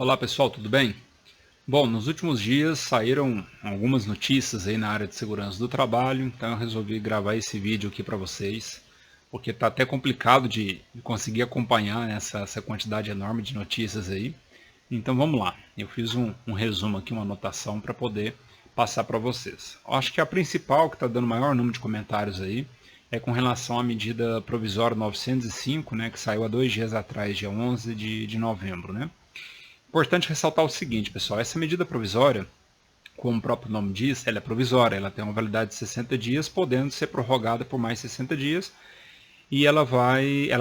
Olá pessoal, tudo bem? Bom, nos últimos dias saíram algumas notícias aí na área de segurança do trabalho, então eu resolvi gravar esse vídeo aqui para vocês, porque está até complicado de conseguir acompanhar essa quantidade enorme de notícias aí. Então vamos lá, eu fiz um resumo aqui, uma anotação para poder passar para vocês. Eu acho que a principal, que está dando maior número de comentários aí, é com relação à medida provisória 905, né, que saiu há 2 dias atrás, dia 11 de novembro, né? Importante ressaltar o seguinte, pessoal, essa medida provisória, como o próprio nome diz, ela é provisória, ela tem uma validade de 60 dias, podendo ser prorrogada por mais 60 dias, e ela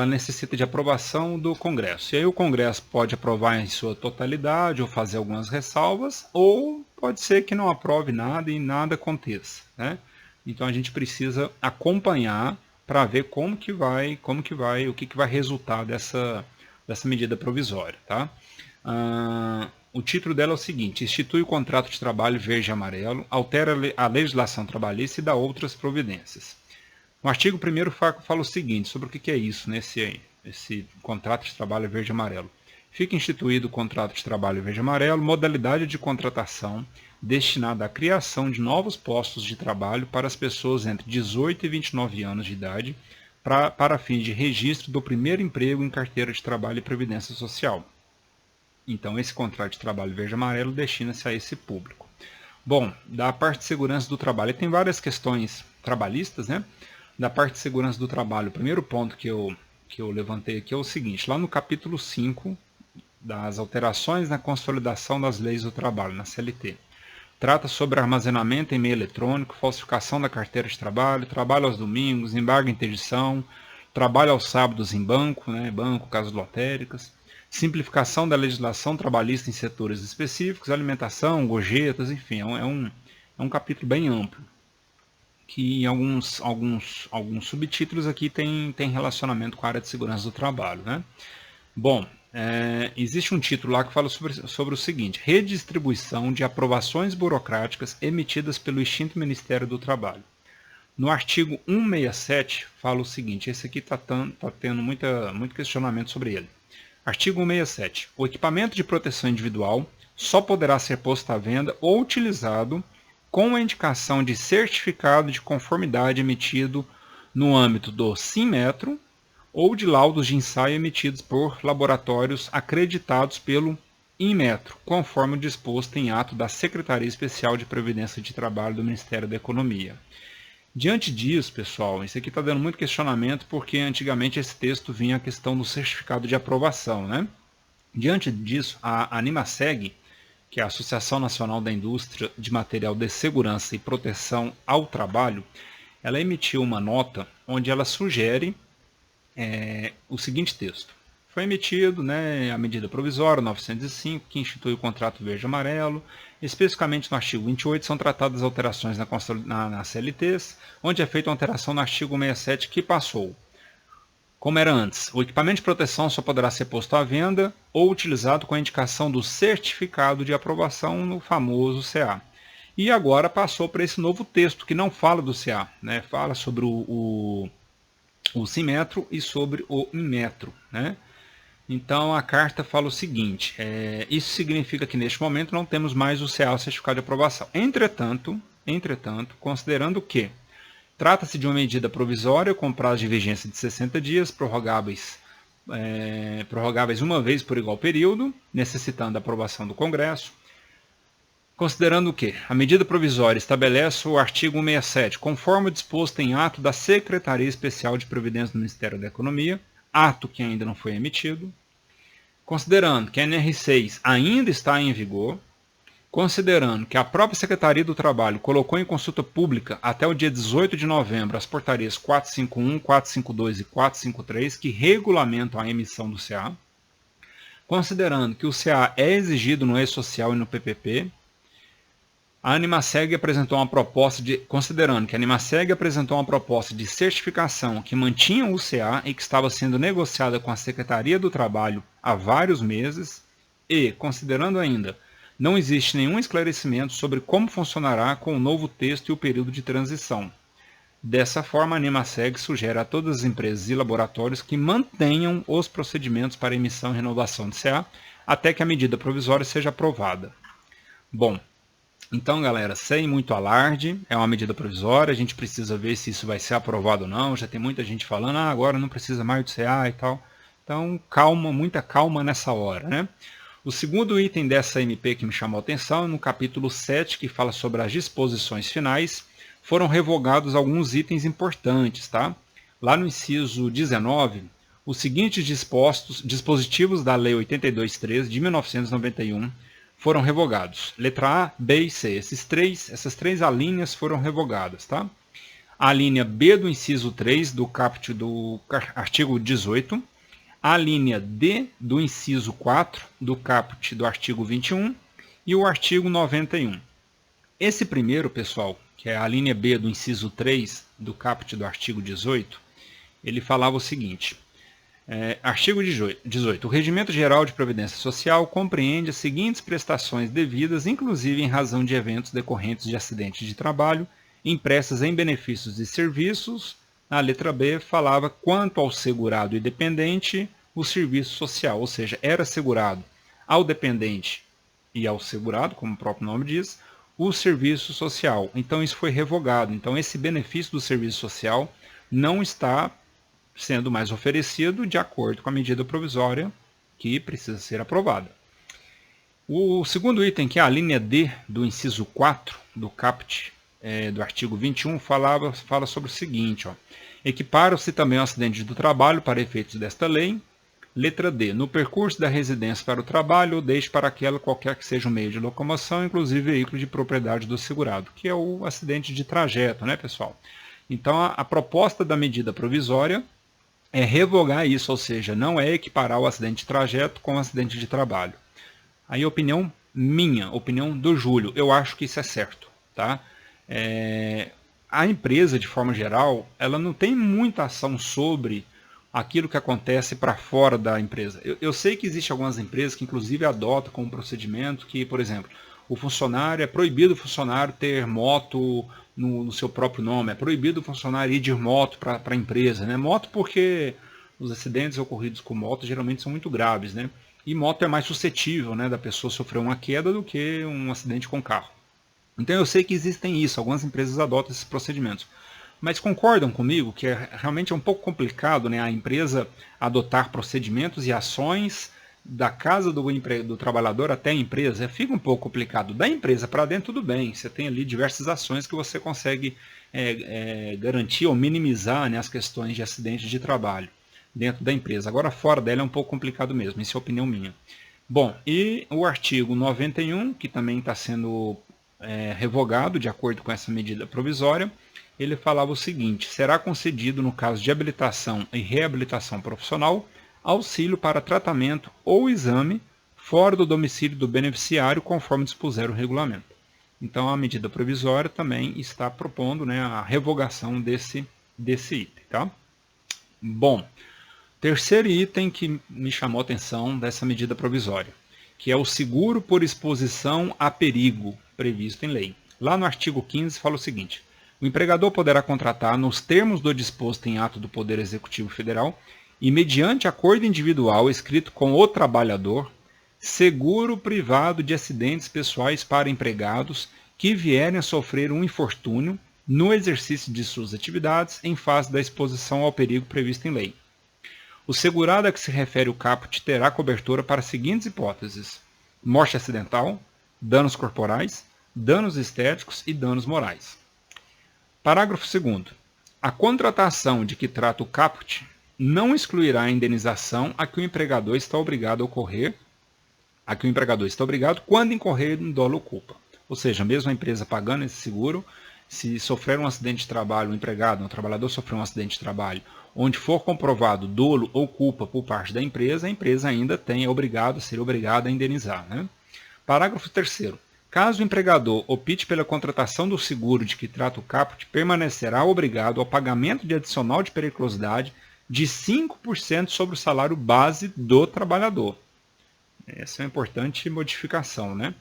necessita de aprovação do Congresso. E aí o Congresso pode aprovar em sua totalidade, ou fazer algumas ressalvas, ou pode ser que não aprove nada e nada aconteça, né? Então a gente precisa acompanhar para ver o que vai resultar dessa medida provisória, tá? O título dela é o seguinte: institui o contrato de trabalho verde e amarelo, altera a legislação trabalhista e dá outras providências. No artigo 1º fala o seguinte, sobre o que é isso, esse contrato de trabalho verde e amarelo. Fica instituído o contrato de trabalho verde e amarelo, modalidade de contratação destinada à criação de novos postos de trabalho para as pessoas entre 18 e 29 anos de idade, para fins de registro do primeiro emprego em carteira de trabalho e previdência social. Então, esse contrato de trabalho verde e amarelo destina-se a esse público. Bom, da parte de segurança do trabalho, tem várias questões trabalhistas, né? Da parte de segurança do trabalho, o primeiro ponto que eu levantei aqui é o seguinte: lá no capítulo 5 das alterações na consolidação das leis do trabalho, na CLT, trata sobre armazenamento em meio eletrônico, falsificação da carteira de trabalho, trabalho aos domingos, embargo e interdição, trabalho aos sábados em banco, né? Banco, casas lotéricas, simplificação da legislação trabalhista em setores específicos, alimentação, gorjetas, enfim, é um capítulo bem amplo, que em alguns subtítulos aqui tem relacionamento com a área de segurança do trabalho, né? Bom, existe um título lá que fala sobre o seguinte: redistribuição de aprovações burocráticas emitidas pelo extinto Ministério do Trabalho. No artigo 167 fala o seguinte, esse aqui está tendo muito questionamento sobre ele. Artigo 167. O equipamento de proteção individual só poderá ser posto à venda ou utilizado com a indicação de certificado de conformidade emitido no âmbito do Sinmetro ou de laudos de ensaio emitidos por laboratórios acreditados pelo Inmetro, conforme o disposto em ato da Secretaria Especial de Previdência de Trabalho do Ministério da Economia. Diante disso, pessoal, isso aqui está dando muito questionamento, porque antigamente esse texto vinha a questão do certificado de aprovação, né? Diante disso, a Animaseg, que é a Associação Nacional da Indústria de Material de Segurança e Proteção ao Trabalho, ela emitiu uma nota onde ela sugere o seguinte texto. Foi emitido, né, a medida provisória 905, que institui o contrato verde e amarelo. Especificamente no artigo 28 são tratadas alterações na CLTs, onde é feita uma alteração no artigo 67 que passou. Como era antes, o equipamento de proteção só poderá ser posto à venda ou utilizado com a indicação do certificado de aprovação no famoso CA. E agora passou para esse novo texto, que não fala do CA, né? Fala sobre o Sinmetro e sobre o Inmetro, né? Então a carta fala o seguinte: isso significa que neste momento não temos mais o CA, o certificado de aprovação. Entretanto, considerando que trata-se de uma medida provisória com prazo de vigência de 60 dias, prorrogáveis uma vez por igual período, necessitando da aprovação do Congresso. Considerando que a medida provisória estabelece o artigo 167, conforme o disposto em ato da Secretaria Especial de Previdência do Ministério da Economia, ato que ainda não foi emitido. Considerando que a NR6 ainda está em vigor, considerando que a própria Secretaria do Trabalho colocou em consulta pública até o dia 18 de novembro as portarias 451, 452 e 453, que regulamentam a emissão do CA, considerando que o CA é exigido no E-Social e no PPP, a Animaseg apresentou uma proposta considerando que a Animaseg apresentou uma proposta de certificação que mantinha o CA e que estava sendo negociada com a Secretaria do Trabalho há vários meses, e, considerando ainda, não existe nenhum esclarecimento sobre como funcionará com o novo texto e o período de transição. Dessa forma, a Animaseg sugere a todas as empresas e laboratórios que mantenham os procedimentos para emissão e renovação de CA, até que a medida provisória seja aprovada. Bom, então galera, sem muito alarde, é uma medida provisória, a gente precisa ver se isso vai ser aprovado ou não, já tem muita gente falando, agora não precisa mais do CA e tal. Então calma, muita calma nessa hora, né? O segundo item dessa MP que me chamou a atenção é no capítulo 7, que fala sobre as disposições finais. Foram revogados alguns itens importantes, tá? Lá no inciso 19, os seguintes dispositivos da Lei 82.13 de 1991 foram revogados. Letra A, B e C. Essas três alíneas foram revogadas, tá? A linha B do inciso 3 do caput do artigo 18. A linha D do inciso 4 do caput do artigo 21 e o artigo 91. Esse primeiro, pessoal, que é a linha B do inciso 3 do caput do artigo 18, ele falava o seguinte, artigo 18, o Regimento Geral de Previdência Social compreende as seguintes prestações devidas, inclusive em razão de eventos decorrentes de acidentes de trabalho, impressas em benefícios de serviços. A letra B falava quanto ao segurado e dependente, o serviço social, ou seja, era assegurado ao dependente e ao segurado, como o próprio nome diz, o serviço social. Então isso foi revogado. Então esse benefício do serviço social não está sendo mais oferecido de acordo com a medida provisória que precisa ser aprovada. O segundo item, que é a linha D do inciso 4 do caput do artigo 21, fala sobre o seguinte, equipara-se também ao acidente do trabalho para efeitos desta lei. Letra D. No percurso da residência para o trabalho, ou deixe para aquela qualquer que seja o meio de locomoção, inclusive veículo de propriedade do segurado, que é o acidente de trajeto, né, pessoal? Então, a proposta da medida provisória é revogar isso, ou seja, não é equiparar o acidente de trajeto com o acidente de trabalho. Aí, opinião minha, opinião do Júlio, eu acho que isso é certo, tá? A empresa, de forma geral, ela não tem muita ação sobre aquilo que acontece para fora da empresa. Eu sei que existem algumas empresas que inclusive adotam como procedimento que, por exemplo, é proibido o funcionário ter moto no seu próprio nome, é proibido o funcionário ir de moto para a empresa, né? Moto porque os acidentes ocorridos com moto geralmente são muito graves, né? E moto é mais suscetível, né, da pessoa sofrer uma queda do que um acidente com carro. Então eu sei que existem isso, algumas empresas adotam esses procedimentos. Mas concordam comigo que realmente é um pouco complicado, né, a empresa adotar procedimentos e ações da casa do trabalhador até a empresa? Fica um pouco complicado. Da empresa para dentro tudo bem, você tem ali diversas ações que você consegue garantir ou minimizar, né, as questões de acidentes de trabalho dentro da empresa. Agora fora dela é um pouco complicado mesmo, isso é opinião minha. Bom, e o artigo 91, que também está sendo revogado de acordo com essa medida provisória, ele falava o seguinte: será concedido no caso de habilitação e reabilitação profissional auxílio para tratamento ou exame fora do domicílio do beneficiário, conforme dispuser o regulamento. Então a medida provisória também está propondo, né, a revogação desse item. Tá? Bom, terceiro item que me chamou a atenção dessa medida provisória, que é o seguro por exposição a perigo, previsto em lei. Lá no artigo 15 fala o seguinte: o empregador poderá contratar, nos termos do disposto em ato do Poder Executivo Federal e mediante acordo individual escrito com o trabalhador, seguro privado de acidentes pessoais para empregados que vierem a sofrer um infortúnio no exercício de suas atividades em face da exposição ao perigo previsto em lei. O segurado a que se refere o caput terá cobertura para as seguintes hipóteses: morte acidental, danos corporais, danos estéticos e danos morais. Parágrafo 2º. A contratação de que trata o caput não excluirá a indenização a que o empregador está obrigado quando incorrer em dolo ou culpa. Ou seja, mesmo a empresa pagando esse seguro, se sofrer um acidente de trabalho, o trabalhador sofrer um acidente de trabalho, onde for comprovado dolo ou culpa por parte da empresa, a empresa ainda seria obrigada a indenizar, né? Parágrafo 3º. Caso o empregador opte pela contratação do seguro de que trata o caput, permanecerá obrigado ao pagamento de adicional de periculosidade de 5% sobre o salário base do trabalhador. Essa é uma importante modificação, né?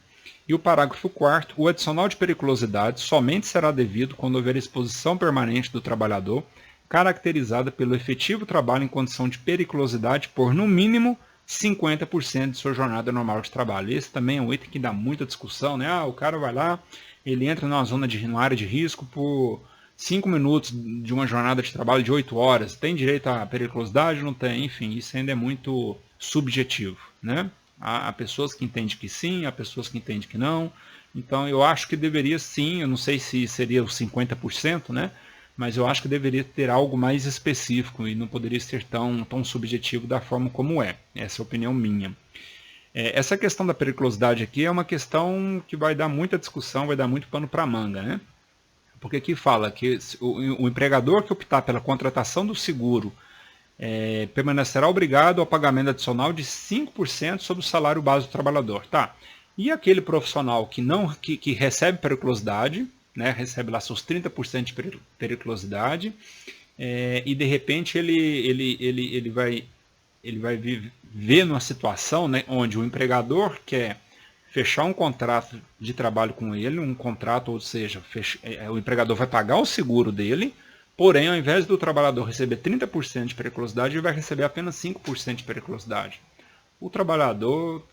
E o parágrafo 4º, o adicional de periculosidade somente será devido quando houver exposição permanente do trabalhador, caracterizada pelo efetivo trabalho em condição de periculosidade por, no mínimo, 50% de sua jornada normal de trabalho. Esse também é um item que dá muita discussão, né? O cara vai lá, ele entra numa área de risco por 5 minutos de uma jornada de trabalho de 8 horas. Tem direito à periculosidade? Não tem. Enfim, isso ainda é muito subjetivo, né? Há pessoas que entendem que sim, há pessoas que entendem que não. Então eu acho que deveria sim, eu não sei se seria os 50%, né? Mas eu acho que deveria ter algo mais específico e não poderia ser tão subjetivo da forma como é. Essa é a opinião minha. Essa questão da periculosidade aqui é uma questão que vai dar muita discussão, vai dar muito pano para manga, né? Porque aqui fala que o empregador que optar pela contratação do seguro permanecerá obrigado ao pagamento adicional de 5% sobre o salário base do trabalhador. Tá? E aquele profissional que recebe periculosidade, né, recebe lá seus 30% de periculosidade, e de repente ele vai viver numa situação, né, onde o empregador quer fechar um contrato de trabalho com ele, um contrato, ou seja, o empregador vai pagar o seguro dele, porém, ao invés do trabalhador receber 30% de periculosidade, ele vai receber apenas 5% de periculosidade. O trabalhador,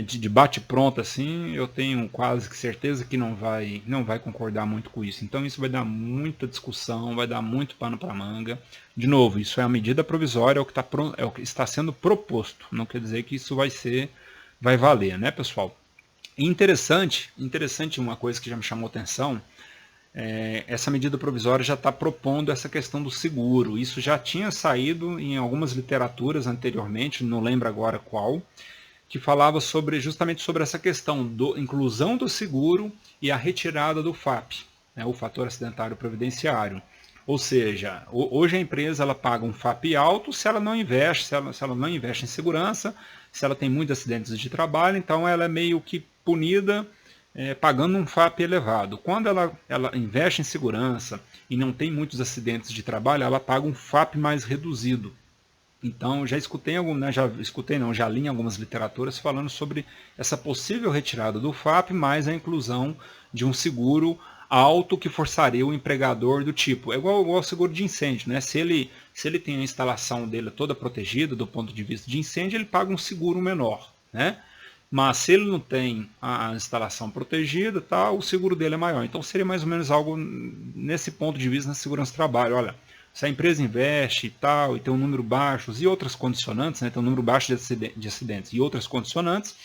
de bate-pronto assim, eu tenho quase que certeza que não vai concordar muito com isso. Então isso vai dar muita discussão, vai dar muito pano para manga. De novo, isso é a medida provisória, é o que está sendo proposto. Não quer dizer que isso vai valer, né, pessoal? Interessante uma coisa que já me chamou atenção, essa medida provisória já está propondo essa questão do seguro. Isso já tinha saído em algumas literaturas anteriormente, não lembro agora qual, que falava justamente sobre essa questão da inclusão do seguro e a retirada do FAP, né, o fator acidentário previdenciário. Ou seja, hoje a empresa ela paga um FAP alto se ela não investe, se ela não investe em segurança, se ela tem muitos acidentes de trabalho, então ela é meio que punida pagando um FAP elevado. Quando ela investe em segurança e não tem muitos acidentes de trabalho, ela paga um FAP mais reduzido. Então já li em algumas literaturas falando sobre essa possível retirada do FAP mais a inclusão de um seguro alto que forçaria o empregador do tipo. É igual ao seguro de incêndio, né? Se ele tem a instalação dele toda protegida do ponto de vista de incêndio, ele paga um seguro menor, né? Mas se ele não tem a instalação protegida, tá, o seguro dele é maior. Então seria mais ou menos algo nesse ponto de vista na segurança do trabalho. Olha, se a empresa investe e tal, e tem um número baixo e outras condicionantes, né, tem um número baixo de acidentes e outras condicionantes,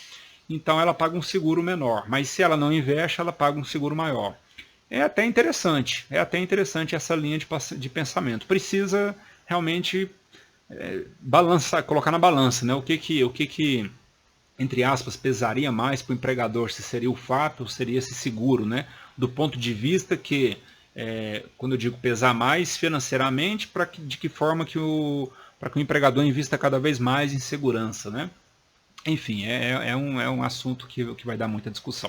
então ela paga um seguro menor. Mas se ela não investe, ela paga um seguro maior. É até interessante essa linha de pensamento. Precisa realmente colocar na balança, né? O que entre aspas, pesaria mais para o empregador, se seria o FAP ou seria esse seguro, né? Do ponto de vista que, quando eu digo pesar mais financeiramente, de que forma para que o empregador invista cada vez mais em segurança, né? Enfim, é um assunto que vai dar muita discussão.